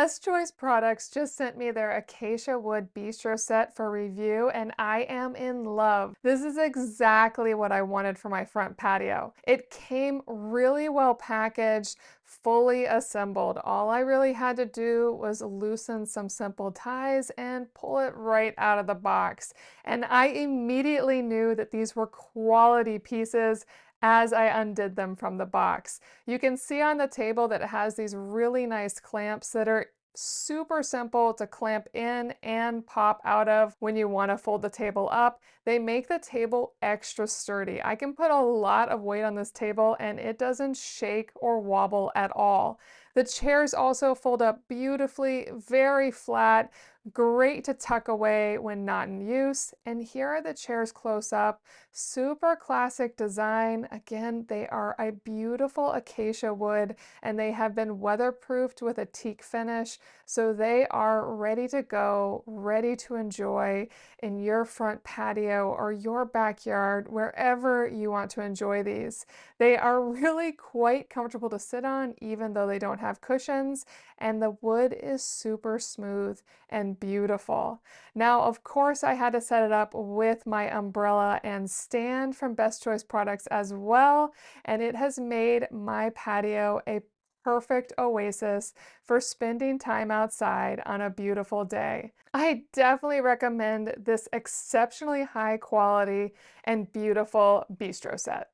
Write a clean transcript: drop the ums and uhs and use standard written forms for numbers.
Best Choice Products just sent me their Acacia wood bistro set for review, and I am in love. This is exactly what I wanted for my front patio. It came really well packaged, fully assembled. All I really had to do was loosen some simple ties and pull it right out of the box. And I immediately knew that these were quality pieces as I undid them from the box. You can see on the table that it has these really nice clamps that are super simple to clamp in and pop out of when you want to fold the table up. They make the table extra sturdy. I can put a lot of weight on this table and it doesn't shake or wobble at all. The chairs also fold up beautifully, very flat, great to tuck away when not in use. And here are the chairs close up. Super classic design. Again, they are a beautiful acacia wood and they have been weatherproofed with a teak finish. So they are ready to go, ready to enjoy in your front patio or your backyard, wherever you want to enjoy these. They are really quite comfortable to sit on, even though they don't have cushions, and the wood is super smooth and beautiful. Now, of course, I had to set it up with my umbrella and stand from Best Choice Products as well, and it has made my patio a perfect oasis for spending time outside on a beautiful day. I definitely recommend this exceptionally high quality and beautiful bistro set.